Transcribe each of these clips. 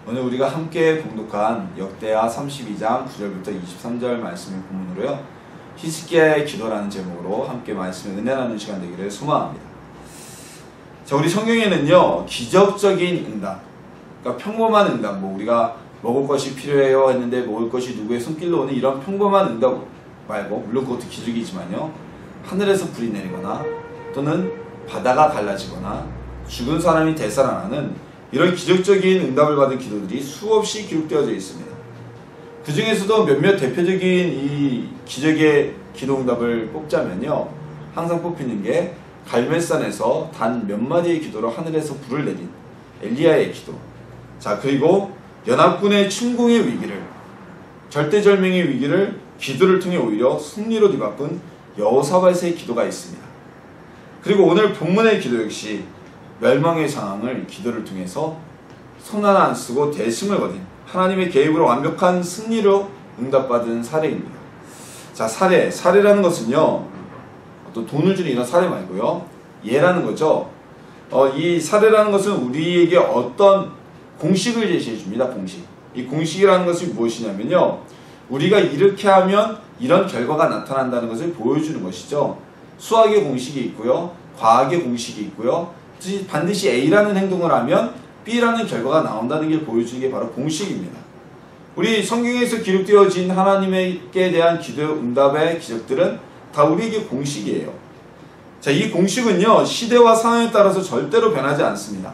오늘 우리가 함께 봉독한 역대하 32장 9절부터 23절 말씀을 본문으로요, 히스기야의 기도라는 제목으로 함께 말씀을 은혜 나누는 시간 되기를 소망합니다. 자, 우리 성경에는요, 기적적인 응답, 그러니까 평범한 응답, 우리가 먹을 것이 필요해요 했는데 먹을 것이 누구의 손길로 오는 이런 평범한 응답 말고, 물론 그것도 기적이지만요, 하늘에서 불이 내리거나 또는 바다가 갈라지거나 죽은 사람이 되살아나는 이런 기적적인 응답을 받은 기도들이 수없이 기록되어져 있습니다. 그 중에서도 몇몇 대표적인 이 기적의 기도 응답을 뽑자면요, 항상 뽑히는 게 갈멜산에서 단 몇 마디의 기도로 하늘에서 불을 내린 엘리야의 기도. 자, 그리고 연합군의 침공의 위기를, 절대절명의 위기를 기도를 통해 오히려 승리로 뒤바꾼 여호사밧의 기도가 있습니다. 그리고 오늘 본문의 기도 역시 멸망의 상황을 기도를 통해서 손 하나 안 쓰고 대승을 거둔 하나님의 개입으로 완벽한 승리로 응답받은 사례입니다. 자, 사례라는 것은요, 또 돈을 주는 이런 사례 말고요, 예라는 거죠. 이 사례라는 것은 우리에게 어떤 공식을 제시해 줍니다. 공식. 이 공식이라는 것이 무엇이냐면요, 우리가 이렇게 하면 이런 결과가 나타난다는 것을 보여주는 것이죠. 수학의 공식이 있고요, 과학의 공식이 있고요, 반드시 A라는 행동을 하면 B라는 결과가 나온다는 게 보여주는 게 바로 공식입니다. 우리 성경에서 기록되어진 하나님께 대한 기도 응답의 기적들은 다 우리에게 공식이에요. 자, 이 공식은요, 시대와 상황에 따라서 절대로 변하지 않습니다.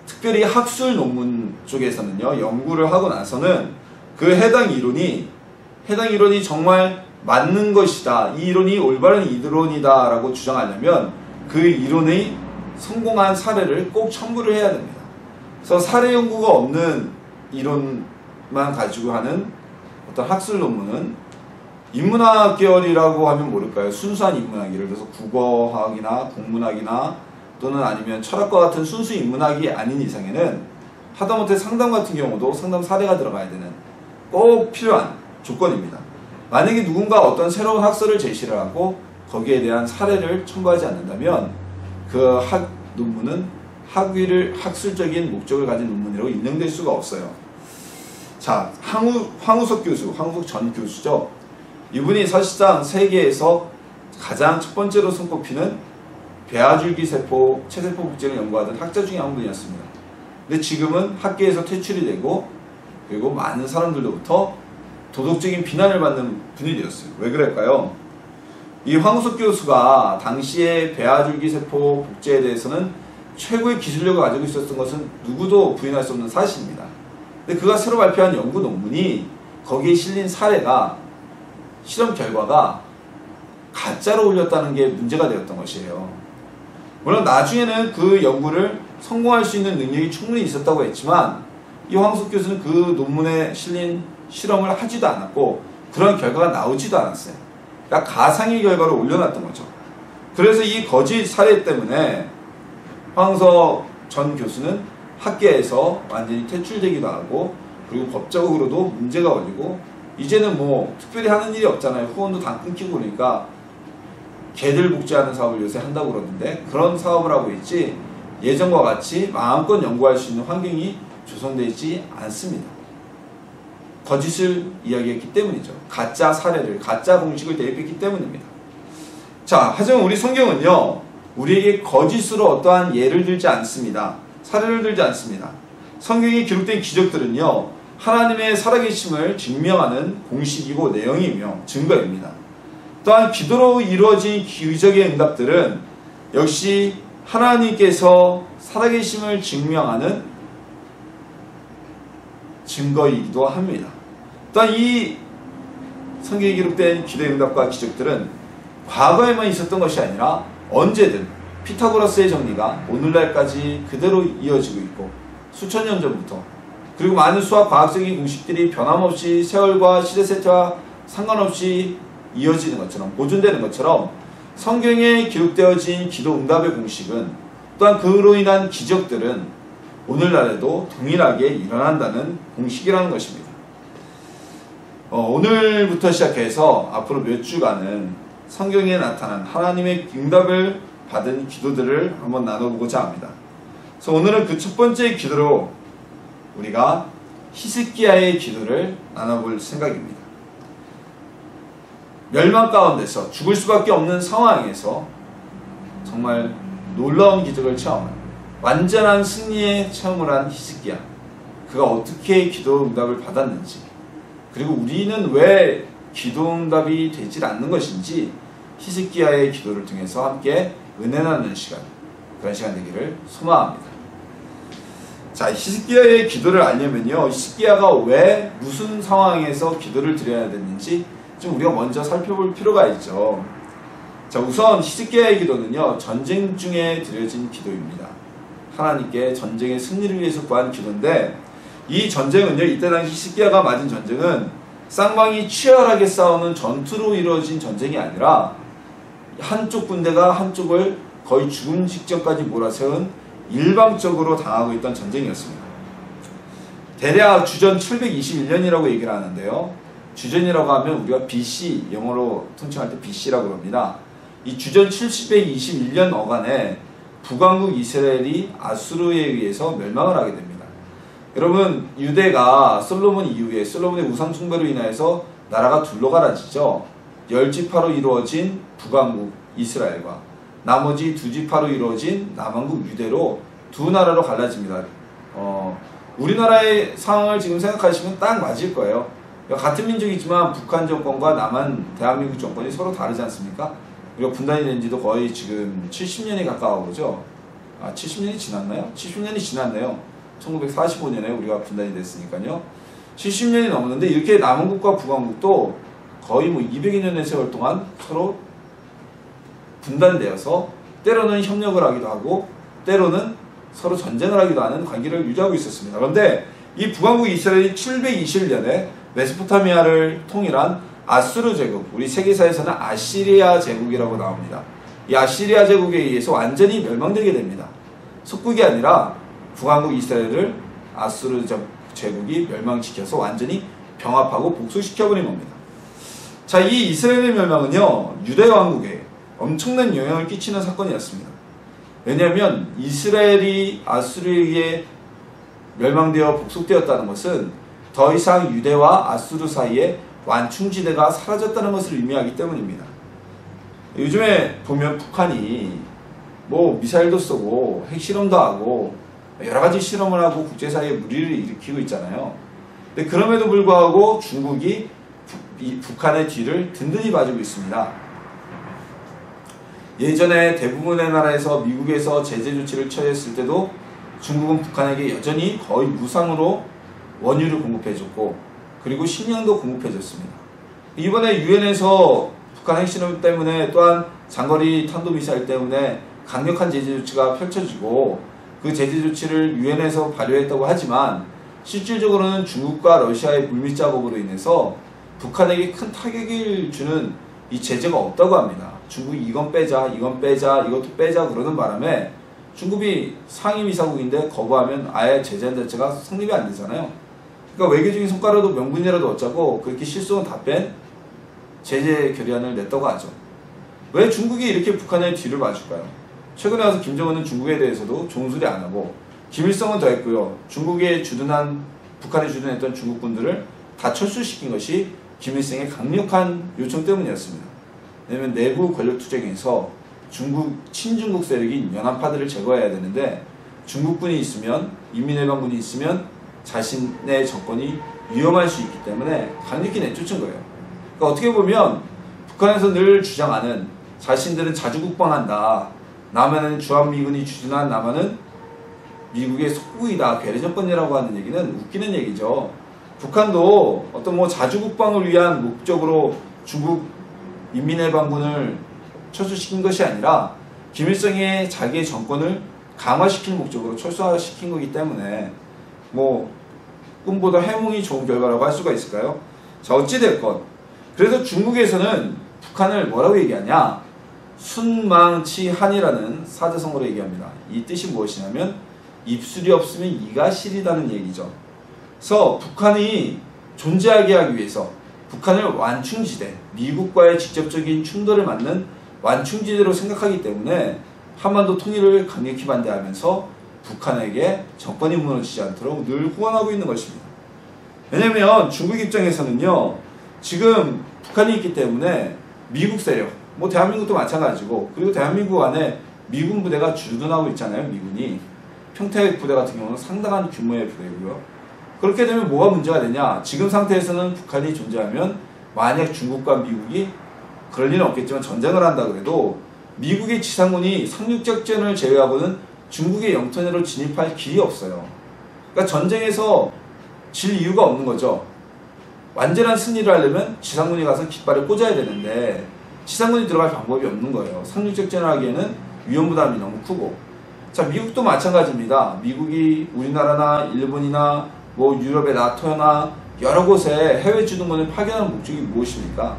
특별히 학술 논문 쪽에서는요, 연구를 하고 나서는 그 해당 이론이 정말 맞는 것이다, 이 이론이 올바른 이론이다 라고 주장하려면 그 이론의 성공한 사례를 꼭 첨부를 해야 됩니다. 그래서 사례 연구가 없는 이론만 가지고 하는 어떤 학술 논문은 인문학 계열이라고 하면 모를까요? 순수한 인문학, 예를 들어서 국어학이나 국문학이나 또는 아니면 철학과 같은 순수 인문학이 아닌 이상에는 하다못해 상담 같은 경우도 상담 사례가 들어가야 되는 꼭 필요한 조건입니다. 만약에 누군가 어떤 새로운 학설을 제시를 하고 거기에 대한 사례를 첨부하지 않는다면 그 논문은 학술적인 목적을 가진 논문이라고 인정될 수가 없어요. 자, 황우석 전 교수죠. 이분이 사실상 세계에서 가장 첫 번째로 손꼽히는 배아줄기세포, 체세포 복제를 연구하던 학자 중에 한 분이었습니다. 근데 지금은 학계에서 퇴출이 되고, 그리고 많은 사람들로부터 도덕적인 비난을 받는 분이 되었어요. 왜 그럴까요? 이 황우석 교수가 당시에 배아줄기세포 복제에 대해서는 최고의 기술력을 가지고 있었던 것은 누구도 부인할 수 없는 사실입니다. 근데 그가 새로 발표한 연구 논문이 거기에 실린 사례가, 실험 결과가 가짜로 올렸다는 게 문제가 되었던 것이에요. 물론 나중에는 그 연구를 성공할 수 있는 능력이 충분히 있었다고 했지만 이 황우석 교수는 그 논문에 실린 실험을 하지도 않았고 그런 결과가 나오지도 않았어요. 그러니까 가상의 결과를 올려놨던 거죠. 그래서 이 거짓 사례 때문에 황우석 전 교수는 학계에서 완전히 퇴출되기도 하고, 그리고 법적으로도 문제가 걸리고, 이제는 특별히 하는 일이 없잖아요. 후원도 다 끊기고 그러니까 개들 복제하는 사업을 요새 한다고 그러는데 그런 사업을 하고 있지, 예전과 같이 마음껏 연구할 수 있는 환경이 조성되어 있지 않습니다. 거짓을 이야기했기 때문이죠. 가짜 사례를, 가짜 공식을 대입했기 때문입니다. 자, 하지만 우리 성경은요, 우리에게 거짓으로 어떠한 예를 들지 않습니다. 사례를 들지 않습니다. 성경에 기록된 기적들은요, 하나님의 살아계심을 증명하는 공식이고 내용이며 증거입니다. 또한 기도로 이루어진 기적의 응답들은 역시 하나님께서 살아계심을 증명하는 증거이기도 합니다. 또한 이 성경에 기록된 기도의 응답과 기적들은 과거에만 있었던 것이 아니라 언제든 피타고라스의 정리가 오늘날까지 그대로 이어지고 있고, 수천 년 전부터, 그리고 많은 수학 과학적인 공식들이 변함없이 세월과 시대 세태와 상관없이 이어지는 것처럼, 보존되는 것처럼 성경에 기록되어진 기도 응답의 공식은, 또한 그로 인한 기적들은 오늘날에도 동일하게 일어난다는 공식이라는 것입니다. 오늘부터 시작해서 앞으로 몇 주간은 성경에 나타난 하나님의 응답을 받은 기도들을 한번 나눠보고자 합니다. 그래서 오늘은 그 첫 번째 기도로 우리가 히스기야의 기도를 나눠볼 생각입니다. 멸망 가운데서 죽을 수밖에 없는 상황에서 정말 놀라운 기적을 체험한 완전한 승리의 체험을 한 히스기야, 그가 어떻게 기도 응답을 받았는지, 그리고 우리는 왜 기도 응답이 되질 않는 것인지 히스기야의 기도를 통해서 함께 은혜 나누는 시간, 그런 시간 되기를 소망합니다. 자, 히스기야의 기도를 알려면요, 히스기야가 왜 무슨 상황에서 기도를 드려야 되는지 좀 우리가 먼저 살펴볼 필요가 있죠. 자, 우선 히스기야의 기도는요, 전쟁 중에 드려진 기도입니다. 하나님께 전쟁의 승리를 위해서 구한 기도인데, 이 전쟁은요, 이때 당시 히스기야가 맞은 전쟁은 쌍방이 치열하게 싸우는 전투로 이루어진 전쟁이 아니라 한쪽 군대가 한쪽을 거의 죽음 직전까지 몰아세운 일방적으로 당하고 있던 전쟁이었습니다. 대략 주전 721년이라고 얘기를 하는데요, 주전이라고 하면 우리가 BC, 영어로 통칭할 때 BC라고 합니다. 이 주전 721년 어간에 북왕국 이스라엘이 아수르에 의해서 멸망을 하게 됩니다. 여러분, 유대가 솔로몬 이후에 솔로몬의 우상 숭배로 인하여서 나라가 둘러갈라지죠. 10지파로 이루어진 북왕국 이스라엘과 나머지 2지파로 이루어진 남왕국 유대로 두 나라로 갈라집니다. 우리나라의 상황을 지금 생각하시면 딱 맞을 거예요. 같은 민족이지만 북한 정권과 남한 대한민국 정권이 서로 다르지 않습니까? 우리가 분단이 된 지도 거의 지금 70년이 가까워오죠. 70년이 지났나요? 70년이 지났네요. 1945년에 우리가 분단이 됐으니까요. 70년이 넘었는데, 이렇게 남한국과 북한국도 거의 200여 년의 세월 동안 서로 분단되어서 때로는 협력을 하기도 하고 때로는 서로 전쟁을 하기도 하는 관계를 유지하고 있었습니다. 그런데 이 북왕국 이스라엘이 721년에 메소포타미아를 통일한 아수르 제국, 우리 세계사에서는 아시리아 제국이라고 나옵니다. 이 아시리아 제국에 의해서 완전히 멸망되게 됩니다. 속국이 아니라 북왕국 이스라엘을 아수르 제국이 멸망시켜서 완전히 병합하고 복수시켜버린 겁니다. 자, 이 이스라엘의 멸망은요, 유대 왕국에 엄청난 영향을 끼치는 사건이었습니다. 왜냐하면 이스라엘이 아수르에 의해 멸망되어 복속되었다는 것은 더 이상 유대와 아수르 사이에 완충지대가 사라졌다는 것을 의미하기 때문입니다. 요즘에 보면 북한이 미사일도 쏘고 핵실험도 하고 여러가지 실험을 하고 국제사회에 무리를 일으키고 있잖아요. 근데 그럼에도 불구하고 중국이 북한의 뒤를 든든히 봐주고 있습니다. 예전에 대부분의 나라에서 미국에서 제재 조치를 처했을 때도 중국은 북한에게 여전히 거의 무상으로 원유를 공급해줬고, 그리고 식량도 공급해줬습니다. 이번에 유엔에서 북한 핵실험 때문에, 또한 장거리 탄도미사일 때문에 강력한 제재 조치가 펼쳐지고, 그 제재 조치를 유엔에서 발효했다고 하지만 실질적으로는 중국과 러시아의 물밑 작업으로 인해서 북한에게 큰 타격을 주는 이 제재가 없다고 합니다. 중국이 이건 빼자, 이건 빼자, 이것도 빼자 그러는 바람에 중국이 상임이사국인데 거부하면 아예 제재 자체가 성립이 안 되잖아요. 그러니까 외교적인 성과라도 명분이라도 얻자고 그렇게 실속은 다 뺀 제재 결의안을 냈다고 하죠. 왜 중국이 이렇게 북한의 뒤를 봐줄까요? 최근에 와서 김정은은 중국에 대해서도 종소리 안 하고, 김일성은 더 했고요. 북한에 주둔했던 중국군들을 다 철수시킨 것이 김일성의 강력한 요청 때문이었습니다. 왜냐하면 내부 권력 투쟁에서 친중국 세력인 연합파들을 제거해야 되는데, 중국군이 있으면, 인민해방군이 있으면 자신의 정권이 위험할 수 있기 때문에 강력히 내쫓은 거예요. 그러니까 어떻게 보면 북한에서 늘 주장하는, 자신들은 자주국방한다, 남한은 주한미군이 주둔한 남한은 미국의 속국이다, 괴뢰정권이라고 하는 얘기는 웃기는 얘기죠. 북한도 어떤 자주국방을 위한 목적으로 중국 인민해방군을 철수시킨 것이 아니라 김일성의 자기의 정권을 강화시킬 목적으로 철수시킨 거기 때문에 꿈보다 해몽이 좋은 결과라고 할 수가 있을까요? 자, 어찌됐건 그래서 중국에서는 북한을 뭐라고 얘기하냐, 순망치한이라는 사자성어로 얘기합니다. 이 뜻이 무엇이냐면 입술이 없으면 이가 시리다는 얘기죠. 그래서 북한이 존재하게 하기 위해서 북한을 완충지대, 미국과의 직접적인 충돌을 맞는 완충지대로 생각하기 때문에 한반도 통일을 강력히 반대하면서 북한에게 정권이 무너지지 않도록 늘 후원하고 있는 것입니다. 왜냐면 중국 입장에서는요, 지금 북한이 있기 때문에 미국 세력, 뭐 대한민국도 마찬가지고, 그리고 대한민국 안에 미군 부대가 주둔하고 있잖아요. 미군이 평택 부대 같은 경우는 상당한 규모의 부대고요. 그렇게 되면 뭐가 문제가 되냐, 지금 상태에서는 북한이 존재하면 만약 중국과 미국이 그럴 리는 없겠지만 전쟁을 한다 그래도 미국의 지상군이 상륙작전을 제외하고는 중국의 영토 내로 진입할 길이 없어요. 그러니까 전쟁에서 질 이유가 없는 거죠. 완전한 승리를 하려면 지상군이 가서 깃발을 꽂아야 되는데 지상군이 들어갈 방법이 없는 거예요. 상륙작전을 하기에는 위험부담이 너무 크고. 자, 미국도 마찬가지입니다. 미국이 우리나라나 일본이나 뭐 유럽의 나토나 여러 곳에 해외 주둔군을 파견하는 목적이 무엇입니까?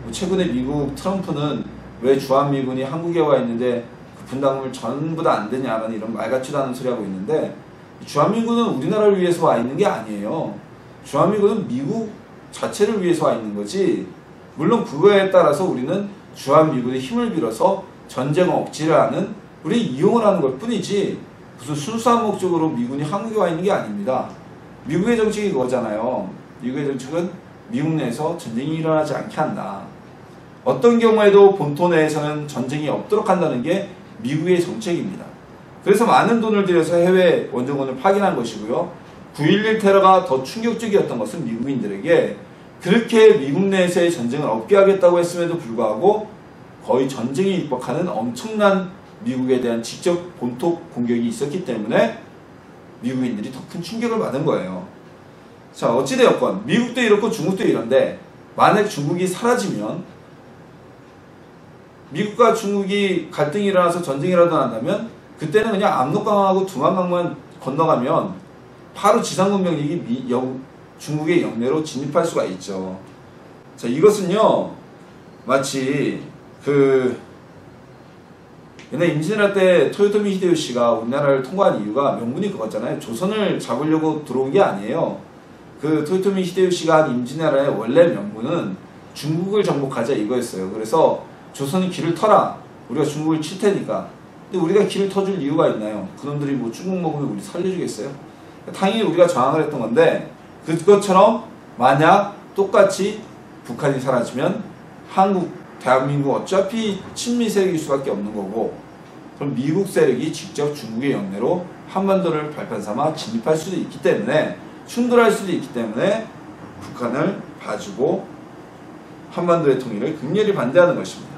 뭐 최근에 미국 트럼프는 왜 주한미군이 한국에 와 있는데 그 분담금을 전부 다 안 되냐라는 이런 말 같지도 않은 소리 하고 있는데, 주한미군은 우리나라를 위해서 와 있는 게 아니에요. 주한미군은 미국 자체를 위해서 와 있는 거지, 물론 그거에 따라서 우리는 주한미군의 힘을 빌어서 전쟁 억지를 하는, 우리 이용을 하는 것 뿐이지 무슨 순수한 목적으로 미군이 한국에 와 있는 게 아닙니다. 미국의 정책이 그거잖아요. 미국의 정책은 미국 내에서 전쟁이 일어나지 않게 한다. 어떤 경우에도 본토 내에서는 전쟁이 없도록 한다는 게 미국의 정책입니다. 그래서 많은 돈을 들여서 해외 원정군을 파견한 것이고요. 9.11 테러가 더 충격적이었던 것은 미국인들에게 그렇게 미국 내에서의 전쟁을 없게 하겠다고 했음에도 불구하고 거의 전쟁에 입각하는 엄청난 미국에 대한 직접 본토 공격이 있었기 때문에 미국인들이 더 큰 충격을 받은 거예요. 자, 어찌되었건 미국도 이렇고 중국도 이런데, 만약 중국이 사라지면, 미국과 중국이 갈등이 일어나서 전쟁이라도 난다면 그때는 그냥 압록강하고 두만강만 건너가면 바로 지상군 병력이 중국의 영내로 진입할 수가 있죠. 자, 이것은요 마치 옛날 임진왜란 때 토요토미 히데요시가 우리나라를 통과한 이유가 명분이 그거잖아요. 조선을 잡으려고 들어온 게 아니에요. 그 토요토미 히데요시가 한 임진왜란의 원래 명분은 중국을 정복하자 이거였어요. 그래서 조선이 길을 터라, 우리가 중국을 칠 테니까. 근데 우리가 길을 터줄 이유가 있나요? 그놈들이 뭐 중국 먹으면 우리 살려주겠어요? 당연히 우리가 저항을 했던 건데, 그것처럼 만약 똑같이 북한이 사라지면 한국, 대한민국 어차피 친미 세력일 수밖에 없는 거고, 그럼 미국 세력이 직접 중국의 영내로 한반도를 발판 삼아 진입할 수도 있기 때문에, 충돌할 수도 있기 때문에 북한을 봐주고 한반도의 통일을 극렬히 반대하는 것입니다.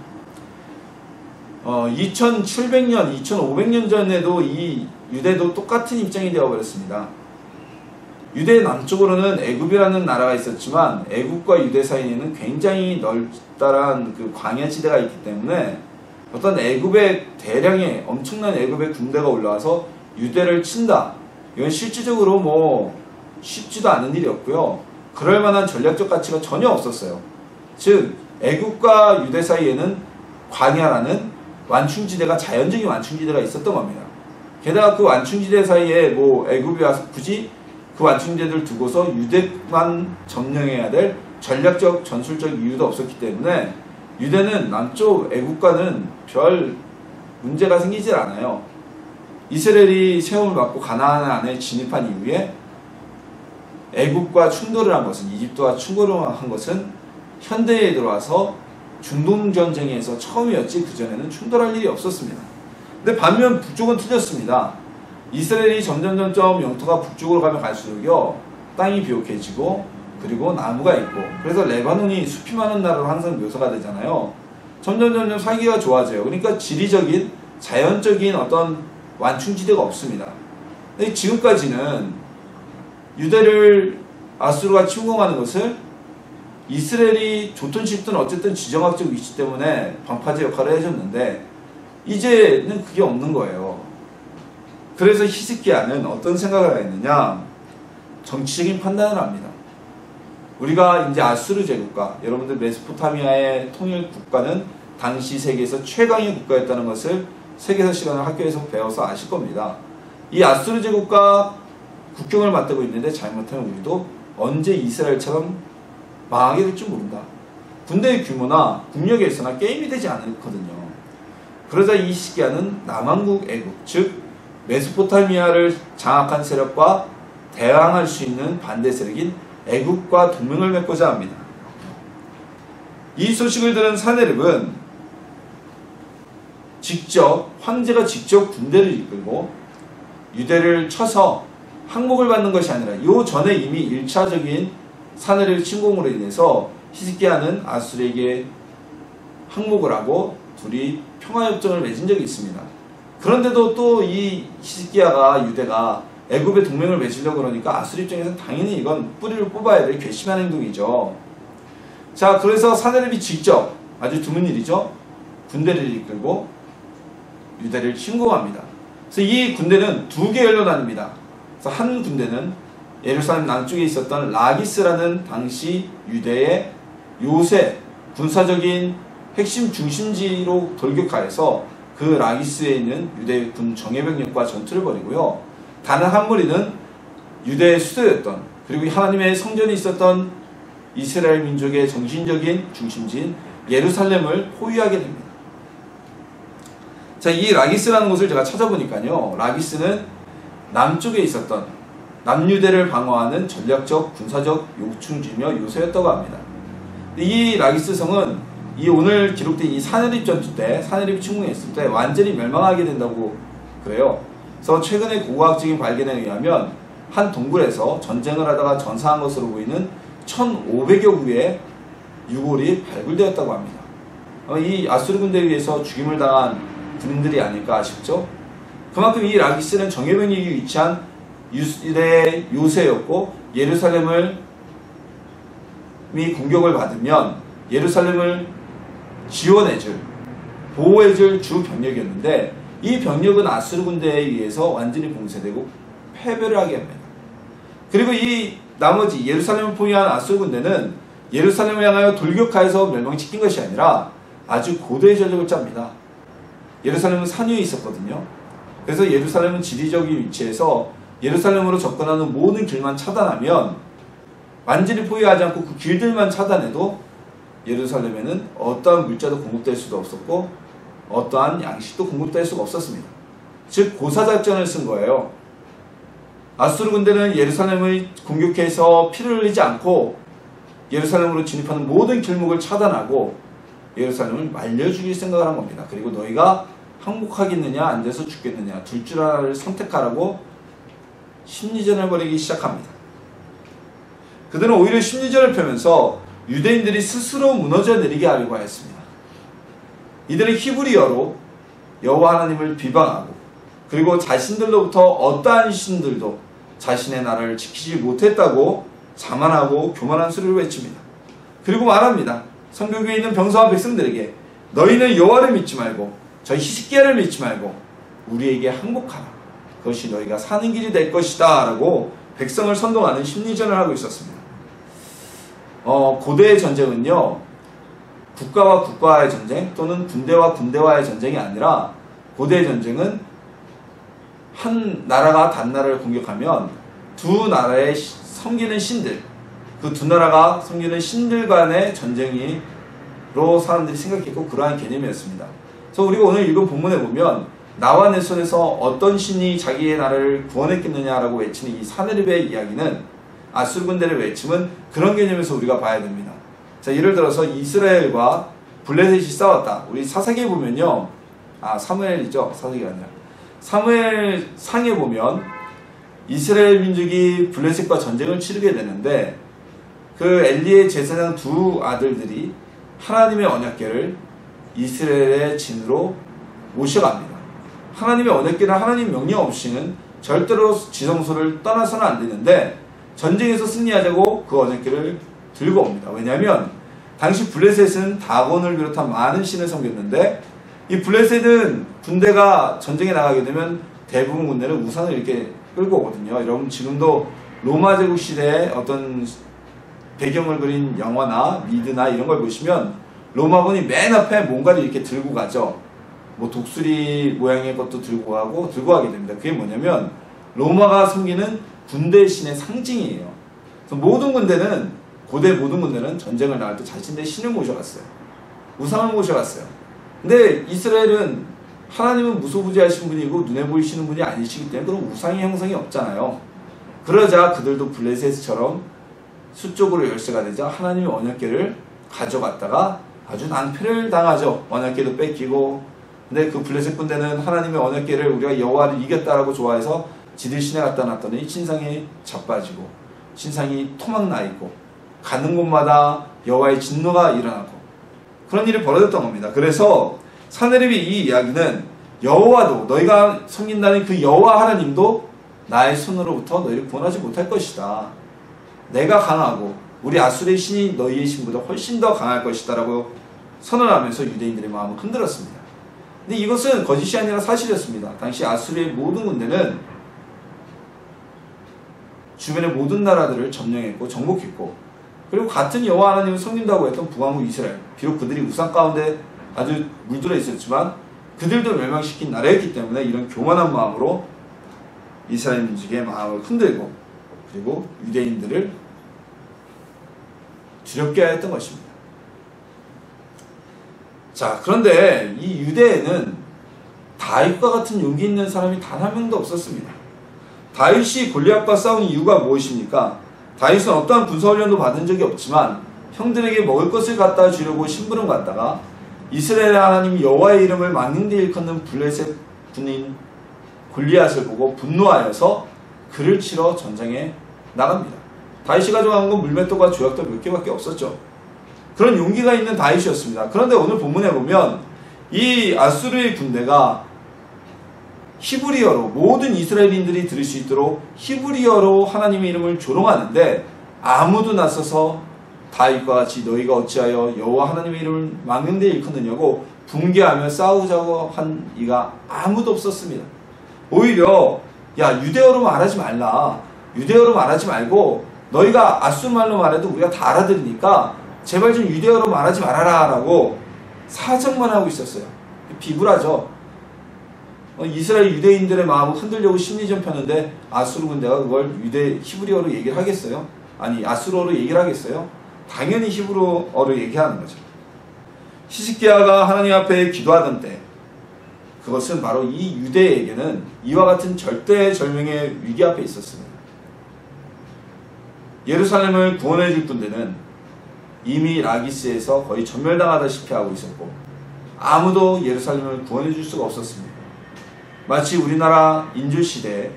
2700년, 2500년 전에도 이 유대도 똑같은 입장이 되어버렸습니다. 유대 남쪽으로는 애굽이라는 나라가 있었지만 애굽과 유대 사이에는 굉장히 넓다란 그 광야지대가 있기 때문에 어떤 애굽의 대량의 엄청난 애굽의 군대가 올라와서 유대를 친다, 이건 실질적으로 뭐 쉽지도 않은 일이었고요. 그럴 만한 전략적 가치가 전혀 없었어요. 즉 애굽과 유대 사이에는 광야라는 완충지대가, 자연적인 완충지대가 있었던 겁니다. 게다가 그 완충지대 사이에 뭐 애굽이 와서 굳이 그 완충지대를 두고서 유대만 점령해야 될 전략적 전술적 이유도 없었기 때문에 유대는 남쪽 애굽과는 별 문제가 생기질 않아요. 이스라엘이 세움을 받고 가나안 안에 진입한 이후에 애굽과 충돌을 한 것은, 이집트와 충돌을 한 것은 현대에 들어와서 중동전쟁에서 처음이었지 그전에는 충돌할 일이 없었습니다. 근데 반면 북쪽은 틀렸습니다. 이스라엘이 점점 영토가 북쪽으로 가면 갈수록요 땅이 비옥해지고 그리고 나무가 있고, 그래서 레바논이 숲이 많은 나라로 항상 묘사가 되잖아요. 점점 살기가 좋아져요. 그러니까 지리적인 자연적인 어떤 완충지대가 없습니다. 근데 지금까지는 유대를 아수르가 침공하는 것을 이스라엘이 좋든 싫든 어쨌든 지정학적 위치 때문에 방파제 역할을 해줬는데 이제는 그게 없는 거예요. 그래서 히스기야는 어떤 생각을 했느냐, 정치적인 판단을 합니다. 우리가 이제 아수르 제국가, 여러분들 메소포타미아의 통일 국가는 당시 세계에서 최강의 국가였다는 것을 세계사 시간을 학교에서 배워서 아실 겁니다. 이 아수르 제국과 국경을 맞대고 있는데 잘못하면 우리도 언제 이스라엘처럼 망하게 될 줄 모른다. 군대의 규모나 국력에 있어나 게임이 되지 않거든요. 그러자 이 시기야는 남한국 애국, 즉 메소포타미아를 장악한 세력과 대항할 수 있는 반대 세력인 애굽과 동맹을 맺고자 합니다. 이 소식을 들은 사네립은 황제가 직접 군대를 이끌고 유대를 쳐서 항복을 받는 것이 아니라 요 전에 이미 1차적인 사네립 침공으로 인해서 히스기야는 아수르에게 항복을 하고 둘이 평화협정을 맺은 적이 있습니다. 그런데도 또 이 히스기야가 유대가 애굽의 동맹을 맺으려고 그러니까 아수르 입장에서는 당연히 이건 뿌리를 뽑아야 될 괘씸한 행동이죠. 자, 그래서 사네립이 직접, 아주 드문 일이죠, 군대를 이끌고 유대를 침공합니다. 그래서 이 군대는 두 계열로 나뉩니다. 그래서 한 군대는 예루살렘 남쪽에 있었던 라기스라는 당시 유대의 요새 군사적인 핵심 중심지로 돌격하여서 그 라기스에 있는 유대 군 정예병력과 전투를 벌이고요. 다른 한 무리는 유대의 수도였던, 그리고 하나님의 성전이 있었던 이스라엘 민족의 정신적인 중심지인 예루살렘을 포위하게 됩니다. 자, 이 라기스라는 곳을 제가 찾아보니까요, 라기스는 남쪽에 있었던 남유대를 방어하는 전략적 군사적 요충지며 요새였다고 합니다. 이 라기스 성은 이 오늘 기록된 이 사네립 전투 때, 사네립 침공했을 때 완전히 멸망하게 된다고 그래요. 그래서 최근의 고고학적인 발견에 의하면 한 동굴에서 전쟁을 하다가 전사한 것으로 보이는 1500여 구의 유골이 발굴되었다고 합니다. 이 아수르 군대에 의해서 죽임을 당한 군인들이 아닐까 싶죠. 그만큼 이 라기스는 정예병력이 위치한 유대의 요새였고, 예루살렘을 공격을 받으면 예루살렘을 지원해줄, 보호해줄 주 병력이었는데, 이 병력은 아수르 군대에 의해서 완전히 봉쇄되고 패배를 하게 합니다. 그리고 이 나머지 예루살렘을 포위한 아수르 군대는 예루살렘을 향하여 돌격하여서 멸망시킨 것이 아니라 아주 고도의 전력을 짭니다. 예루살렘은 산 위에 있었거든요. 그래서 예루살렘은 지리적인 위치에서 예루살렘으로 접근하는 모든 길만 차단하면, 완전히 포위하지 않고 그 길들만 차단해도 예루살렘에는 어떠한 물자도 공급될 수도 없었고 어떠한 양식도 공급될 수가 없었습니다. 즉 고사작전을 쓴 거예요. 아수르 군대는 예루살렘을 공격해서 피를 흘리지 않고 예루살렘으로 진입하는 모든 길목을 차단하고 예루살렘을 말려 죽일 생각을 한 겁니다. 그리고 너희가 항복하겠느냐 앉아서 죽겠느냐 둘 줄 하나를 선택하라고 심리전을 벌이기 시작합니다. 그들은 오히려 심리전을 펴면서 유대인들이 스스로 무너져 내리게 하려고 하였습니다. 이들은 히브리어로 여호와 하나님을 비방하고, 그리고 자신들로부터 어떠한 신들도 자신의 나라를 지키지 못했다고 자만하고 교만한 소리를 외칩니다. 그리고 말합니다. 성경에 있는 병사와 백성들에게 너희는 여호와를 믿지 말고 저 히스기야를 믿지 말고 우리에게 항복하라. 그것이 너희가 사는 길이 될 것이다 라고 백성을 선동하는 심리전을 하고 있었습니다. 고대의 전쟁은요, 국가와 국가와의 전쟁 또는 군대와 군대와의 전쟁이 아니라, 고대의 전쟁은 한 나라가 다른 나라를 공격하면 두 나라의 섬기는 신들, 그 두 나라가 섬기는 신들 간의 전쟁이로 사람들이 생각했고 그러한 개념이었습니다. 그래서 우리가 오늘 읽은 본문에 보면 나와 내 손에서 어떤 신이 자기의 나라를 구원했겠느냐라고 외치는 이 사네립의 이야기는, 아수르 군대를 외침은 그런 개념에서 우리가 봐야 됩니다. 자, 예를 들어서 이스라엘과 블레셋이 싸웠다. 우리 사사기에 보면요, 사무엘이죠, 사사기가 아니라 사무엘 상에 보면 이스라엘 민족이 블레셋과 전쟁을 치르게 되는데, 그 엘리의 제사장 두 아들들이 하나님의 언약궤를 이스라엘의 진으로 모셔갑니다. 하나님의 언약궤는 하나님 명령 없이는 절대로 지성소를 떠나서는 안 되는데, 전쟁에서 승리하자고 그 언약궤를 들고 옵니다. 왜냐하면 당시 블레셋은 다곤을 비롯한 많은 신을 섬겼는데, 이 블레셋은 군대가 전쟁에 나가게 되면 대부분 군대는 우산을 이렇게 끌고 오거든요. 여러분 지금도 로마 제국 시대의 어떤 배경을 그린 영화나 미드나 이런 걸 보시면 로마군이 맨 앞에 뭔가를 이렇게 들고 가죠. 뭐 독수리 모양의 것도 들고 가게 됩니다. 그게 뭐냐면 로마가 섬기는 군대 신의 상징이에요. 그래서 모든 군대는, 고대 모든 군대는 전쟁을 나갈 때 자신의 신을 모셔갔어요. 우상을 모셔갔어요. 근데 이스라엘은 하나님은 무소부지하신 분이고 눈에 보이시는 분이 아니시기 때문에 그런 우상의 형상이 없잖아요. 그러자 그들도 블레셋처럼 수적으로 열쇠가 되자 하나님의 언약궤를 가져갔다가 아주 낭패를 당하죠. 언약궤도 뺏기고. 근데 그 블레셋 군대는 하나님의 언약궤를 우리가 여호와를 이겼다라고 좋아해서 지들 신에 갖다 놨더니 신상이 자빠지고 신상이 토막나 있고 가는 곳마다 여호와의 진노가 일어나고 그런 일이 벌어졌던 겁니다. 그래서 사네립의 이 이야기는 여호와도 너희가 섬긴다는 그 여호와 하나님도 나의 손으로부터 너희를 구원하지 못할 것이다. 내가 강하고 우리 아수르의 신이 너희의 신보다 훨씬 더 강할 것이다 라고 선언하면서 유대인들의 마음을 흔들었습니다. 근데 이것은 거짓이 아니라 사실이었습니다. 당시 아수르의 모든 군대는 주변의 모든 나라들을 점령했고 정복했고 그리고 같은 여호와 하나님을 섬긴다고 했던 북왕국 이스라엘, 비록 그들이 우상 가운데 아주 물들어 있었지만 그들도 멸망시킨 나라였기 때문에 이런 교만한 마음으로 이스라엘 민족의 마음을 흔들고 그리고 유대인들을 두렵게 하였던 것입니다. 자, 그런데 이 유대에는 다윗과 같은 용기 있는 사람이 단 한 명도 없었습니다. 다윗이 골리앗과 싸운 이유가 무엇입니까? 다윗은 어떠한 군사훈련도 받은 적이 없지만 형들에게 먹을 것을 갖다 주려고 심부름 갔다가 이스라엘의 하나님 여호와의 이름을 망령되이 일컫는 블레셋 군인 골리앗을 보고 분노하여서 그를 치러 전장에 나갑니다. 다윗이 가져간 건 물맷돌과 조약돌 몇 개밖에 없었죠. 그런 용기가 있는 다윗이었습니다. 그런데 오늘 본문에 보면 이 아수르의 군대가 히브리어로 모든 이스라엘인들이 들을 수 있도록 히브리어로 하나님의 이름을 조롱하는데 아무도 나서서 다윗과 같이 너희가 어찌하여 여호와 하나님의 이름을 망령되이 일컫느냐고 붕괴하며 싸우자고 한 이가 아무도 없었습니다. 오히려 야 유대어로 말하지 말라. 유대어로 말하지 말고 너희가 아수르 말로 말해도 우리가 다 알아들으니까 제발 좀 유대어로 말하지 말아라 라고 사정만 하고 있었어요. 비굴하죠. 이스라엘 유대인들의 마음을 흔들려고 심리전 폈는데 아수르 군대가 그걸 히브리어로 얘기를 하겠어요? 아니 아수르어로 얘기를 하겠어요? 당연히 히브리어로 얘기하는 거죠. 히스기야가 하나님 앞에 기도하던 때 그것은 바로 이 유대에게는 이와 같은 절대절명의 위기 앞에 있었습니다. 예루살렘을 구원해 줄 군대는 이미 라기스에서 거의 전멸당하다시피 하고 있었고 아무도 예루살렘을 구원해 줄 수가 없었습니다. 마치 우리나라 인조시대에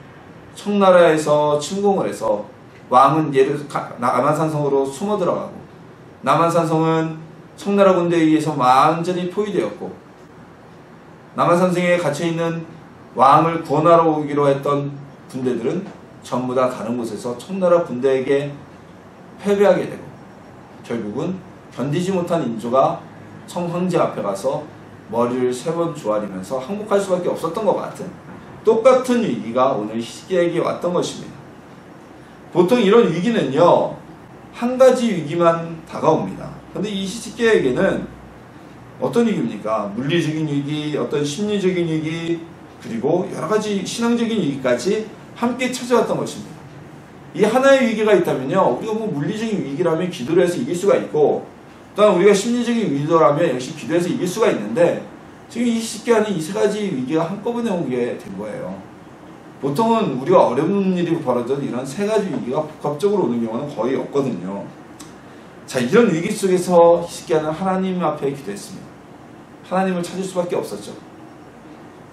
청나라에서 침공을 해서 왕은 남한산성으로 숨어 들어가고 남한산성은 청나라 군대에 의해서 완전히 포위되었고 남한산성에 갇혀있는 왕을 구원하러 오기로 했던 군대들은 전부 다 다른 곳에서 청나라 군대에게 패배하게 되고 결국은 견디지 못한 인조가 청황제 앞에 가서 머리를 3번 조아리면서 항복할 수밖에 없었던 것 같은 똑같은 위기가 오늘 히스기야에게 왔던 것입니다. 보통 이런 위기는요 한 가지 위기만 다가옵니다. 그런데 이 히스기야에게는 어떤 위기입니까? 물리적인 위기, 어떤 심리적인 위기, 그리고 여러 가지 신앙적인 위기까지 함께 찾아왔던 것입니다. 이 하나의 위기가 있다면요 우리가 뭐 물리적인 위기라면 기도를 해서 이길 수가 있고 또한 우리가 심리적인 위기라면 역시 기도해서 이길 수가 있는데 지금 이 히스기야는 이 3가지 위기가 한꺼번에 오게 된 거예요. 보통은 우리가 어려운 일이 벌어져도 이런 3가지 위기가 복합적으로 오는 경우는 거의 없거든요. 자, 이런 위기 속에서 히스기야는 하나님 앞에 기도했습니다. 하나님을 찾을 수밖에 없었죠.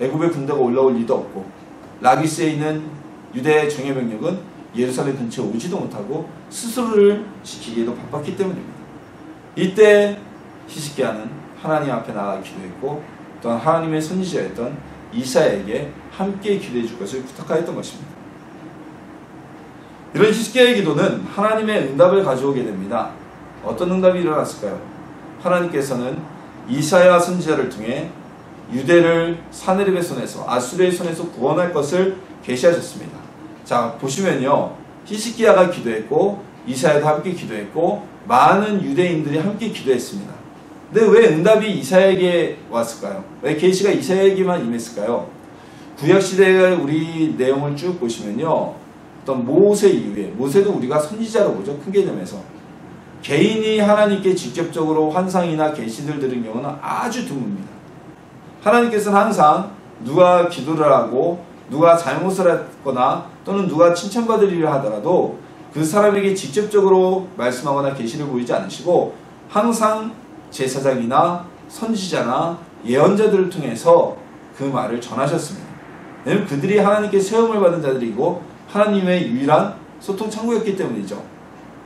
애굽의 군대가 올라올 리도 없고 라기스에 있는 유대 정예병력은 예루살렘 근처에 오지도 못하고 스스로를 지키기에도 바빴기 때문입니다. 이때 히스기야는 하나님 앞에 나가 기도했고 또한 하나님의 선지자였던 이사야에게 함께 기도해 줄 것을 부탁하였던 것입니다. 이런 히스기야의 기도는 하나님의 응답을 가져오게 됩니다. 어떤 응답이 일어났을까요? 하나님께서는 이사야 선지자를 통해 유대를 사네립의 손에서 아수르의 손에서 구원할 것을 계시하셨습니다. 자, 보시면요 히스기야가 기도했고 이사야도 함께 기도했고 많은 유대인들이 함께 기도했습니다. 근데 왜 응답이 이사야에게 왔을까요? 왜 계시가 이사야에게만 임했을까요? 구약시대의 우리 내용을 쭉 보시면요 어떤 모세 이후에 모세도 우리가 선지자로 보죠. 큰 개념에서 개인이 하나님께 직접적으로 환상이나 계시를 들은 경우는 아주 드뭅니다. 하나님께서는 항상 누가 기도를 하고 누가 잘못을 했거나 또는 누가 칭찬받으리라 하더라도 그 사람에게 직접적으로 말씀하거나 계시를 보이지 않으시고 항상 제사장이나 선지자나 예언자들을 통해서 그 말을 전하셨습니다. 왜냐하면 그들이 하나님께 세움을 받은 자들이고 하나님의 유일한 소통 창구였기 때문이죠.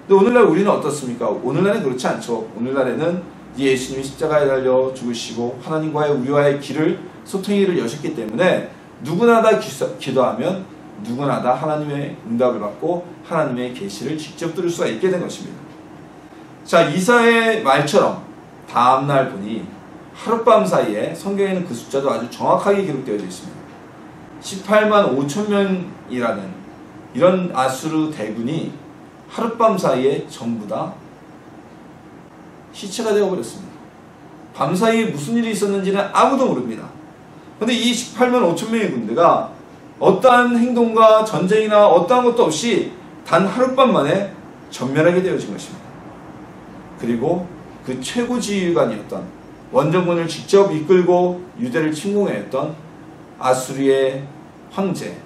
근데 오늘날 우리는 어떻습니까? 오늘날은 그렇지 않죠. 오늘날에는 예수님이 십자가에 달려 죽으시고 하나님과의 우리와의 길을 소통의 길을 여셨기 때문에 누구나 다 기도하면 누구나 다 하나님의 응답을 받고 하나님의 계시를 직접 들을 수가 있게 된 것입니다. 자, 이사의 말처럼 다음날 보니 하룻밤 사이에 성경에는 그 숫자도 아주 정확하게 기록되어 있습니다. 18만 5천 명이라는 이런 아수르 대군이 하룻밤 사이에 전부 다 시체가 되어버렸습니다. 밤 사이에 무슨 일이 있었는지는 아무도 모릅니다. 그런데 이 18만 5천 명의 군대가 어떠한 행동과 전쟁이나 어떠한 것도 없이 단 하룻밤 만에 전멸하게 되어진 것입니다. 그리고 그 최고 지휘관이었던 원정군을 직접 이끌고 유대를 침공했던 아수르의 황제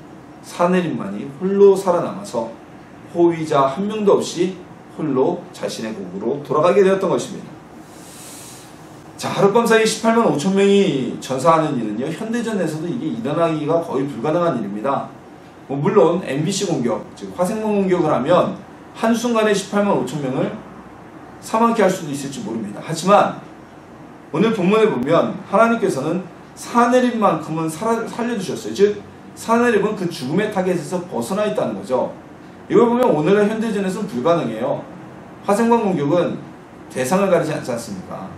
사네립만이 홀로 살아남아서 호위자 한 명도 없이 홀로 자신의 고국으로 돌아가게 되었던 것입니다. 자, 하룻밤 사이 18만 5천 명이 전사하는 일은요, 현대전에서도 이게 일어나기가 거의 불가능한 일입니다. 물론 MBC 공격, 즉 화생방 공격을 하면 한순간에 18만 5천 명을 사망케 할 수도 있을지 모릅니다. 하지만 오늘 본문에 보면 하나님께서는 사네립만큼은 살려두셨어요. 즉 사네립은 그 죽음의 타겟에서 벗어나 있다는 거죠. 이걸 보면 오늘의 현대전에서는 불가능해요. 화생방 공격은 대상을 가리지 않지 않습니까?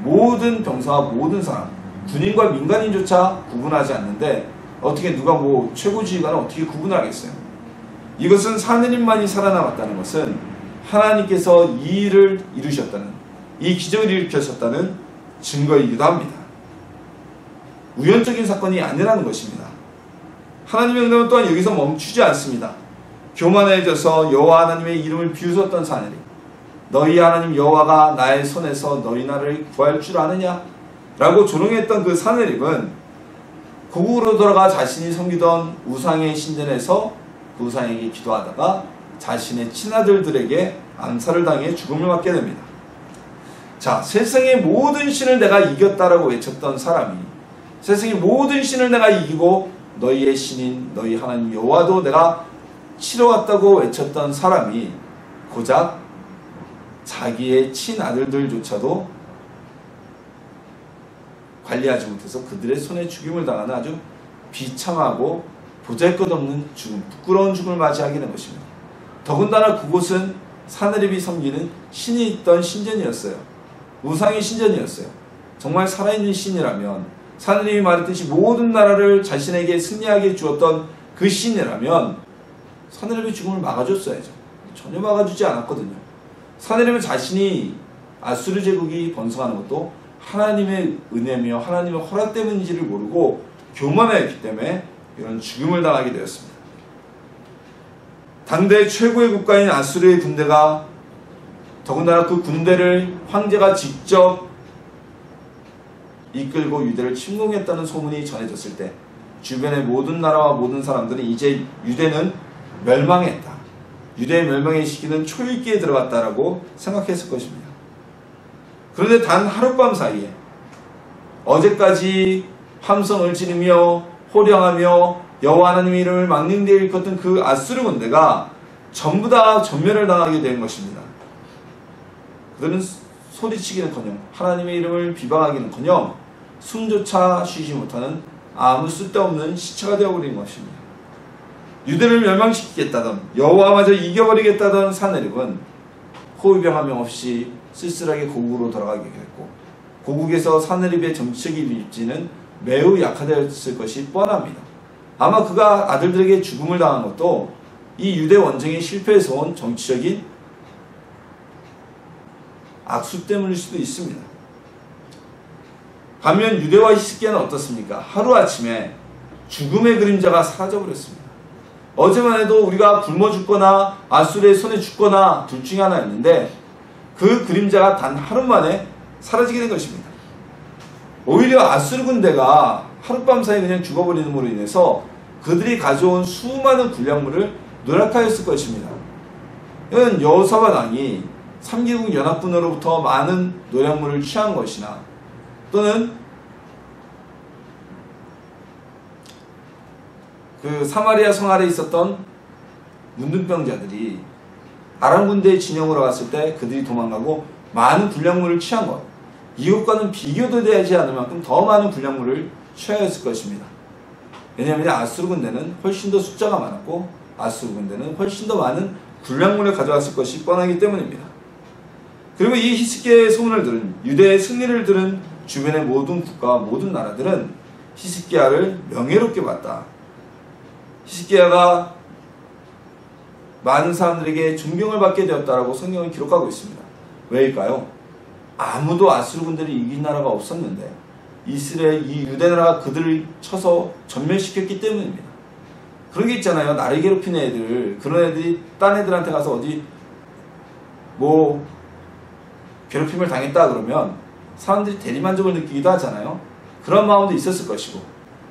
모든 병사와 모든 사람, 군인과 민간인조차 구분하지 않는데 어떻게 누가 최고지휘관을 어떻게 구분을 하겠어요? 이것은 사내림만이 살아남았다는 것은 하나님께서 이 일을 이루셨다는, 이 기적을 일으키셨다는 증거이기도 합니다. 우연적인 사건이 아니라는 것입니다. 하나님의 응답은 또한 여기서 멈추지 않습니다. 교만해져서 여호와 하나님의 이름을 비웃었던 사내림, 너희 하나님 여호와가 나의 손에서 너희 나라를 구할 줄 아느냐? 라고 조롱했던 그 사내림은 고국으로 돌아가 자신이 섬기던 우상의 신전에서 그 우상에게 기도하다가 자신의 친아들들에게 암살을 당해 죽음을 맞게 됩니다. 자, 세상의 모든 신을 내가 이겼다라고 외쳤던 사람이 세상의 모든 신을 내가 이기고 너희의 신인 너희 하나님 여호와도 내가 치러왔다고 외쳤던 사람이 고작 자기의 친아들들조차도 관리하지 못해서 그들의 손에 죽임을 당하는 아주 비참하고 보잘것없는 죽음, 부끄러운 죽음을 맞이하게 된 것입니다. 더군다나 그곳은 사내립이 섬기는 신이 있던 신전이었어요. 우상의 신전이었어요. 정말 살아있는 신이라면, 사내립이 말했듯이 모든 나라를 자신에게 승리하게 주었던 그 신이라면 사내립의 죽음을 막아줬어야죠. 전혀 막아주지 않았거든요. 사내립은 자신이 아수르 제국이 번성하는 것도 하나님의 은혜며 하나님의 허락 때문인지를 모르고 교만했기 때문에 이런 죽음을 당하게 되었습니다. 당대 최고의 국가인 아수르의 군대가, 더군다나 그 군대를 황제가 직접 이끌고 유대를 침공했다는 소문이 전해졌을 때 주변의 모든 나라와 모든 사람들은 이제 유대는 멸망했다, 유대의 멸망의 시기는 초읽기에 들어갔다라고 생각했을 것입니다. 그런데 단 하룻밤 사이에 어제까지 함성을 지르며 호령하며 여호와 하나님의 이름을 망령되이 일컫던 그 아수르 군대가 전부 다 전멸을 당하게 된 것입니다. 그들은 소리치기는커녕 하나님의 이름을 비방하기는커녕 숨조차 쉬지 못하는 아무 쓸데없는 시체가 되어버린 것입니다. 유대를 멸망시키겠다던, 여호와마저 이겨버리겠다던 사내립은 호위병 한 명 없이 쓸쓸하게 고국으로 돌아가게 됐고, 고국에서 사내립의 정치적인 입지는 매우 약화되었을 것이 뻔합니다. 아마 그가 아들들에게 죽음을 당한 것도 이 유대 원정의 실패에서 온 정치적인 악수 때문일 수도 있습니다. 반면 유대와 히스기야는 어떻습니까? 하루아침에 죽음의 그림자가 사라져버렸습니다. 어제만 해도 우리가 굶어 죽거나 아수르의 손에 죽거나 둘 중에 하나였는데 그 그림자가 단 하루 만에 사라지게 된 것입니다. 오히려 아수르 군대가 하룻밤 사이 그냥 죽어버리는으로 인해서 그들이 가져온 수많은 군량물을 노력하였을 것입니다. 이건 여호사밧 왕이 3개국 연합군으로부터 많은 노량물을 취한 것이나 또는 그 사마리아 성 아래 있었던 문둥병자들이 아람 군대의 진영으로 갔을 때 그들이 도망가고 많은 군량물을 취한 것, 이것과는 비교도 되지 않을 만큼 더 많은 군량물을 취하였을 것입니다. 왜냐하면 아수르 군대는 훨씬 더 숫자가 많았고 아수르 군대는 훨씬 더 많은 군량물을 가져왔을 것이 뻔하기 때문입니다. 그리고 이 히스기야의 소문을 들은, 유대의 승리를 들은 주변의 모든 국가와 모든 나라들은 히스기야를 명예롭게 봤다. 히스기야가 많은 사람들에게 존경을 받게 되었다라고 성경은 기록하고 있습니다. 왜일까요? 아무도 아수르 군대를 이긴 나라가 없었는데 이스라엘, 이 유대 나라가 그들을 쳐서 전멸시켰기 때문입니다. 그런 게 있잖아요. 나를 괴롭히는 애들, 그런 애들이 딴 애들한테 가서 어디 뭐 괴롭힘을 당했다 그러면 사람들이 대리만족을 느끼기도 하잖아요. 그런 마음도 있었을 것이고,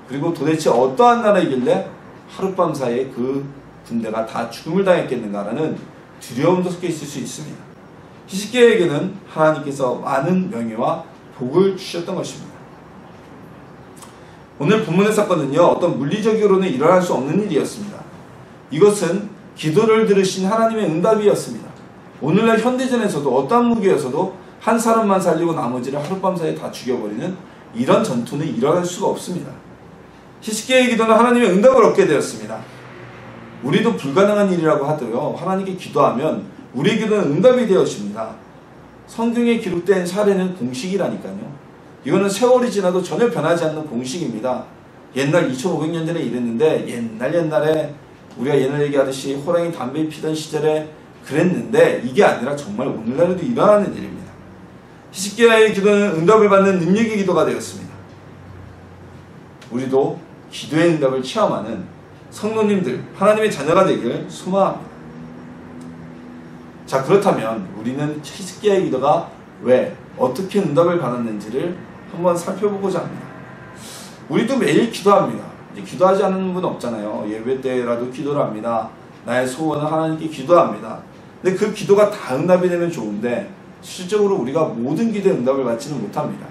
그리고 도대체 어떠한 나라이길래 하룻밤 사이에 그 군대가 다 죽음을 당했겠는가라는 두려움도 섞여 있을 수 있습니다. 히스기야에게는 하나님께서 많은 명예와 복을 주셨던 것입니다. 오늘 본문의 사건은요, 어떤 물리적으로는 일어날 수 없는 일이었습니다. 이것은 기도를 들으신 하나님의 응답이었습니다. 오늘날 현대전에서도 어떠한 무기에서도 한 사람만 살리고 나머지를 하룻밤 사이에 다 죽여버리는 이런 전투는 일어날 수가 없습니다. 히스기야의 기도는 하나님의 응답을 얻게 되었습니다. 우리도 불가능한 일이라고 하도요, 하나님께 기도하면 우리의 기도는 응답이 되었습니다. 성경에 기록된 사례는 공식이라니까요. 이거는 세월이 지나도 전혀 변하지 않는 공식입니다. 옛날 2500년 전에 이랬는데, 옛날에 우리가 옛날 얘기하듯이 호랑이 담배 피던 시절에 그랬는데, 이게 아니라 정말 오늘날에도 일어나는 일입니다. 히스기야의 기도는 응답을 받는 능력의 기도가 되었습니다. 우리도 기도의 응답을 체험하는 성도님들, 하나님의 자녀가 되길 소망합니다. 자, 그렇다면 우리는 히스기야의 기도가 왜, 어떻게 응답을 받았는지를 한번 살펴보고자 합니다. 우리도 매일 기도합니다. 이제 기도하지 않는 분 없잖아요. 예배 때라도 기도를 합니다. 나의 소원은 하나님께 기도합니다. 근데 그 기도가 다 응답이 되면 좋은데 실적으로 우리가 모든 기도에 응답을 받지는 못합니다.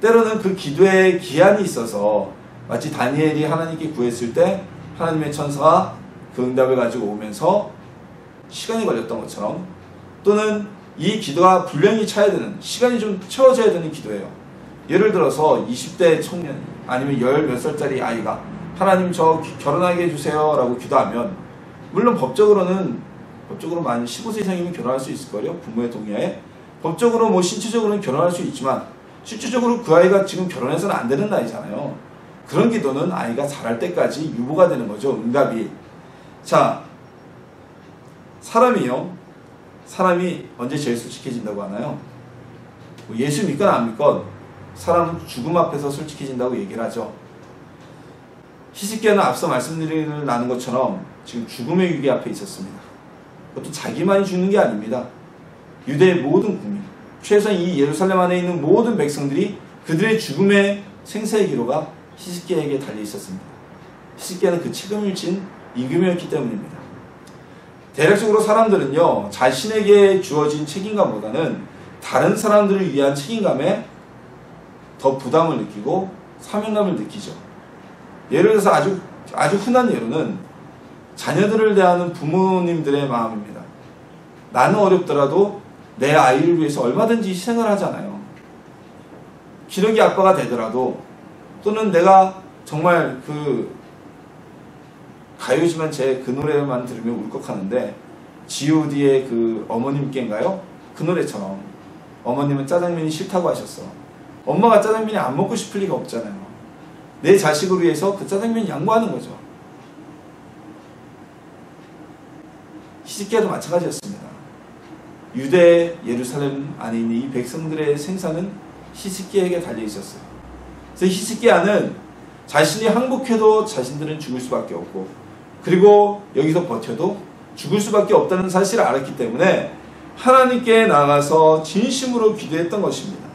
때로는 그 기도에 기한이 있어서, 마치 다니엘이 하나님께 구했을 때 하나님의 천사가 그 응답을 가지고 오면서 시간이 걸렸던 것처럼, 또는 이 기도가 분량이 차야 되는, 시간이 좀 채워져야 되는 기도예요. 예를 들어서 20대 청년 아니면 10몇 살짜리 아이가 하나님 저 결혼하게 해주세요 라고 기도하면, 물론 법적으로 만 15세 이상이면 결혼할 수 있을 거예요. 부모의 동의하에. 법적으로 뭐 신체적으로는 결혼할 수 있지만 실질적으로 그 아이가 지금 결혼해서는 안 되는 나이잖아요. 그런 기도는 아이가 자랄 때까지 유보가 되는 거죠. 응답이. 자, 사람이 언제 제일 솔직해진다고 하나요? 예수 믿건 안 믿건 사람은 죽음 앞에서 솔직해진다고 얘기를 하죠. 히스기야는 앞서 말씀드리는 나눈 것처럼 지금 죽음의 위기 앞에 있었습니다. 그것도 자기만이 죽는 게 아닙니다. 유대의 모든 국민, 최소한 이 예루살렘 안에 있는 모든 백성들이 그들의 죽음의 생사의 기로가 히스기야에게 달려 있었습니다. 히스기야는 그 책임을 진 임금이었기 때문입니다. 대략적으로 사람들은요, 자신에게 주어진 책임감보다는 다른 사람들을 위한 책임감에 더 부담을 느끼고 사명감을 느끼죠. 예를 들어서 아주 흔한 예로는 자녀들을 대하는 부모님들의 마음입니다. 나는 어렵더라도 내 아이를 위해서 얼마든지 희생을 하잖아요. 기러기 아빠가 되더라도, 또는 내가 정말 가요지만 제 그 노래만 들으면 울컥하는데, G.O.D의 그 어머님께인가요? 그 노래처럼 어머님은 짜장면이 싫다고 하셨어. 엄마가 짜장면이 안 먹고 싶을 리가 없잖아요. 내 자식을 위해서 그 짜장면 양보하는 거죠. 히스기야도 마찬가지였습니다. 유대 예루살렘 안에 있는 이 백성들의 생사는 히스기야에게 달려 있었어요. 그래서 히스기야는 자신이 항복해도 자신들은 죽을 수밖에 없고, 그리고 여기서 버텨도 죽을 수밖에 없다는 사실을 알았기 때문에 하나님께 나가서 진심으로 기도했던 것입니다.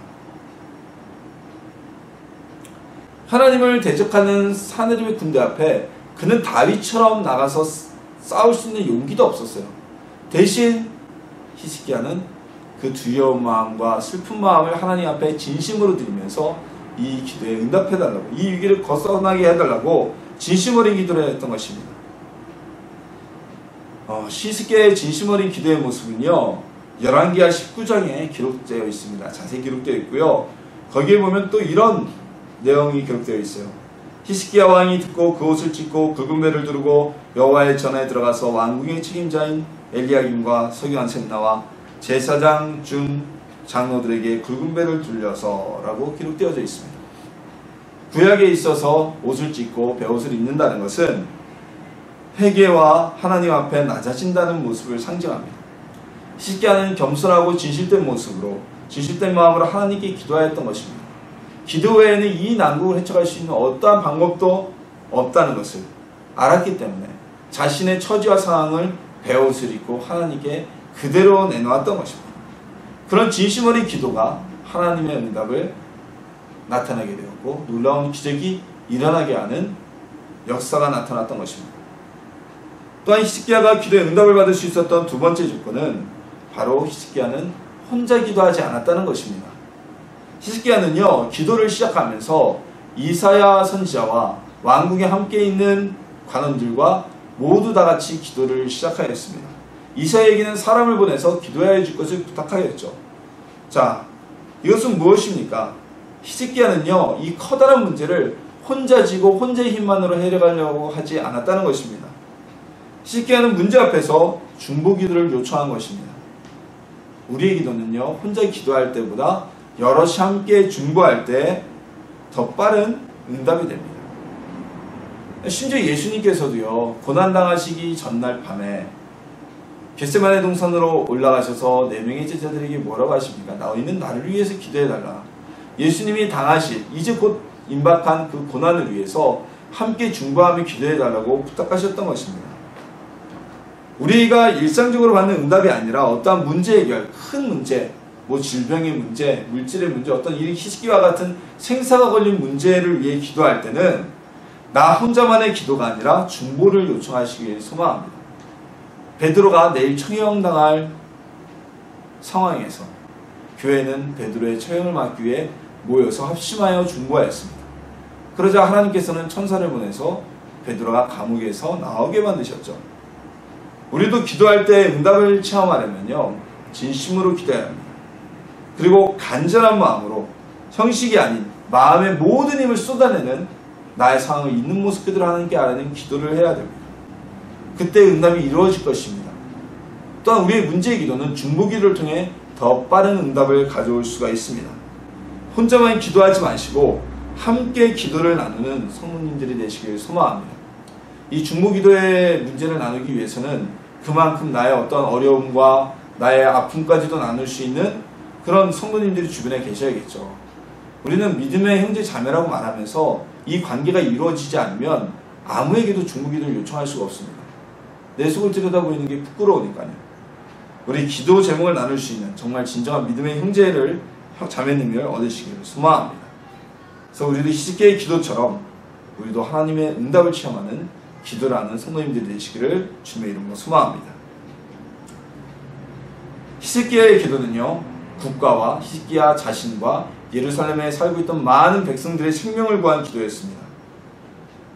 하나님을 대적하는 하느님의 군대 앞에 그는 다윗처럼 나가서 싸울 수 있는 용기도 없었어요. 대신 히스기야는 그 두려운 마음과 슬픈 마음을 하나님 앞에 진심으로 드리면서 이 기도에 응답해달라고, 이 위기를 벗어나게 해달라고 진심 어린 기도를 했던 것입니다. 히스기야의 진심 어린 기도의 모습은요, 열왕기하 19장에 기록되어 있습니다. 자세히 기록되어 있고요. 거기에 보면 또 이런 내용이 기록되어 있어요. 히스기야 왕이 듣고 그 옷을 찢고 굵은 배를 두르고 여호와의 전에 들어가서 왕궁의 책임자인 엘리야김과 서기관 셈나와 제사장 중 장로들에게 굵은 배를 둘려서라고 기록되어져 있습니다. 구약에 있어서 옷을 찢고 베옷을 입는다는 것은 회개와 하나님 앞에 낮아진다는 모습을 상징합니다. 히스기야는 겸손하고 진실된 모습으로, 진실된 마음으로 하나님께 기도하였던 것입니다. 기도 외에는 이 난국을 헤쳐갈 수 있는 어떠한 방법도 없다는 것을 알았기 때문에 자신의 처지와 상황을 베옷을 입고 하나님께 그대로 내놓았던 것입니다. 그런 진심 어린 기도가 하나님의 응답을 나타나게 되었고 놀라운 기적이 일어나게 하는 역사가 나타났던 것입니다. 또한 히스기야가 기도의 응답을 받을 수 있었던 두 번째 조건은 바로 히스기야는 혼자 기도하지 않았다는 것입니다. 히스기야는요, 기도를 시작하면서 이사야 선지자와 왕궁에 함께 있는 관원들과 모두 다 같이 기도를 시작하였습니다. 이사야에게는 사람을 보내서 기도해야 줄 것을 부탁하였죠. 자, 이것은 무엇입니까? 히스기야는요, 이 커다란 문제를 혼자 지고 혼자의 힘만으로 해결하려고 하지 않았다는 것입니다. 히스기야는 문제 앞에서 중보 기도를 요청한 것입니다. 우리의 기도는요, 혼자 기도할 때보다 여럿이 함께 중보할 때 더 빠른 응답이 됩니다. 심지어 예수님께서도요, 고난당하시기 전날 밤에 겟세마네 동산으로 올라가셔서 4명의 제자들에게 뭐라고 하십니까? 너희는 나를 위해서 기도해달라. 예수님이 당하실, 이제 곧 임박한 그 고난을 위해서 함께 중보하며 기도해달라고 부탁하셨던 것입니다. 우리가 일상적으로 받는 응답이 아니라 어떠한 문제 해결, 큰 문제, 뭐 질병의 문제, 물질의 문제, 어떤 이 히스기야와 같은 생사가 걸린 문제를 위해 기도할 때는 나 혼자만의 기도가 아니라 중보를 요청하시길 소망합니다. 베드로가 내일 처형당할 상황에서 교회는 베드로의 처형을 막기 위해 모여서 합심하여 중보하였습니다. 그러자 하나님께서는 천사를 보내서 베드로가 감옥에서 나오게 만드셨죠. 우리도 기도할 때 응답을 체험하려면요, 진심으로 기도해야 합니다. 그리고 간절한 마음으로 형식이 아닌 마음의 모든 힘을 쏟아내는 나의 상황을 있는 모습 그대로 하나님께 아뢰는 기도를 해야 됩니다. 그때 응답이 이루어질 것입니다. 또한 우리의 문제의 기도는 중보 기도를 통해 더 빠른 응답을 가져올 수가 있습니다. 혼자만 기도하지 마시고 함께 기도를 나누는 성도님들이 되시길 소망합니다. 이 중보 기도의 문제를 나누기 위해서는 그만큼 나의 어떤 어려움과 나의 아픔까지도 나눌 수 있는 그런 성도님들이 주변에 계셔야겠죠. 우리는 믿음의 형제 자매라고 말하면서 이 관계가 이루어지지 않으면 아무에게도 중보 기도를 요청할 수가 없습니다. 내 속을 들여다보이는 게 부끄러우니까요. 우리 기도 제목을 나눌 수 있는 정말 진정한 믿음의 형제를, 자매님을 얻으시기를 소망합니다. 그래서 우리도 히스기야의 기도처럼 우리도 하나님의 응답을 체험하는 기도를 하는 성도님들이 되시기를 주님의 이름으로 소망합니다. 히스기야의 기도는요, 국가와 히스기야 자신과 예루살렘에 살고 있던 많은 백성들의 생명을 구한 기도였습니다.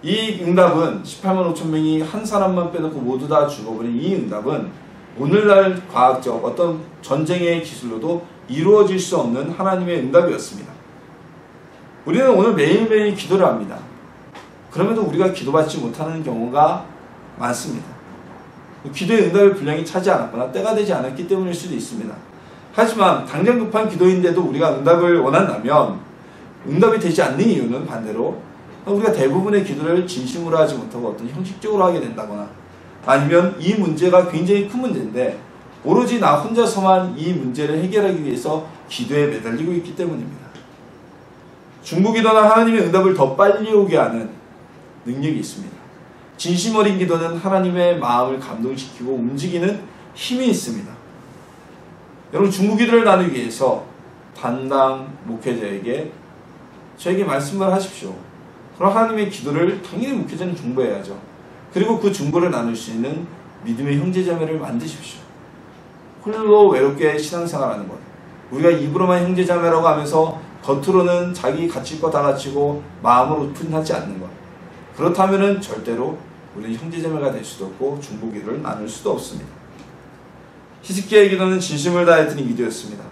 이 응답은 18만 5천 명이 한 사람만 빼놓고 모두 다 죽어버린 이 응답은 오늘날 과학적 어떤 전쟁의 기술로도 이루어질 수 없는 하나님의 응답이었습니다. 우리는 오늘 매일매일 기도를 합니다. 그럼에도 우리가 기도받지 못하는 경우가 많습니다. 기도의 응답의 분량이 차지 않았거나 때가 되지 않았기 때문일 수도 있습니다. 하지만 당장 급한 기도인데도 우리가 응답을 원한다면 응답이 되지 않는 이유는 반대로 우리가 대부분의 기도를 진심으로 하지 못하고 어떤 형식적으로 하게 된다거나 아니면 이 문제가 굉장히 큰 문제인데 오로지 나 혼자서만 이 문제를 해결하기 위해서 기도에 매달리고 있기 때문입니다. 중보기도는 하나님의 응답을 더 빨리 오게 하는 능력이 있습니다. 진심 어린 기도는 하나님의 마음을 감동시키고 움직이는 힘이 있습니다. 여러분, 중보기도를 나누기 위해서 담당 목회자에게 저에게 말씀을 하십시오. 그럼 하나님의 기도를 당연히 목회자는 중보해야죠. 그리고 그 중보를 나눌 수 있는 믿음의 형제자매를 만드십시오. 홀로 외롭게 신앙생활하는 것. 우리가 입으로만 형제자매라고 하면서 겉으로는 자기 갖출 거 다 갖추고 마음으로 오픈하지 않는 것. 그렇다면 절대로 우리는 형제자매가 될 수도 없고 중보기도를 나눌 수도 없습니다. 히스기야의 기도는 진심을 다해 드린 기도였습니다.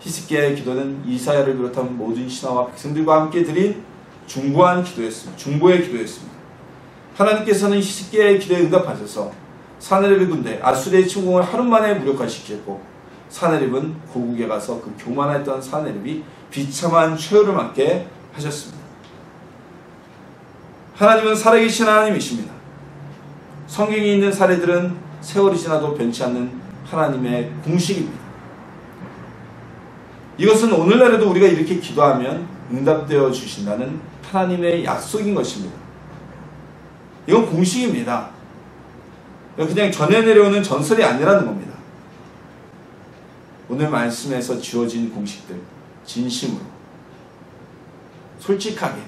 히스기야의 기도는 이사야를 비롯한 모든 신하와 백성들과 함께 드린 중보한 기도였습니다. 중보의 기도였습니다. 하나님께서는 히스기야의 기도에 응답하셔서 사네립의 군대 아수르의 침공을 하루 만에 무력화시켰고, 사네립은 고국에 가서 그 교만했던 사네립이 비참한 최후를 맞게 하셨습니다. 하나님은 살아계신 하나님이십니다. 성경에 있는 사례들은 세월이 지나도 변치 않는 하나님의 공식입니다. 이것은 오늘날에도 우리가 이렇게 기도하면 응답되어 주신다는 하나님의 약속인 것입니다. 이건 공식입니다. 그냥 전해 내려오는 전설이 아니라는 겁니다. 오늘 말씀에서 지어진 공식들, 진심으로, 솔직하게,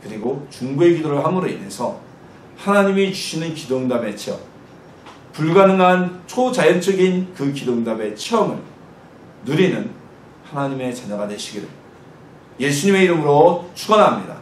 그리고 중보의 기도를 함으로 인해서 하나님이 주시는 기도응답의 체험, 불가능한 초자연적인 그 기도응답의 체험을 누리는 하나님의 자녀가 되시기를 예수님의 이름으로 축원합니다.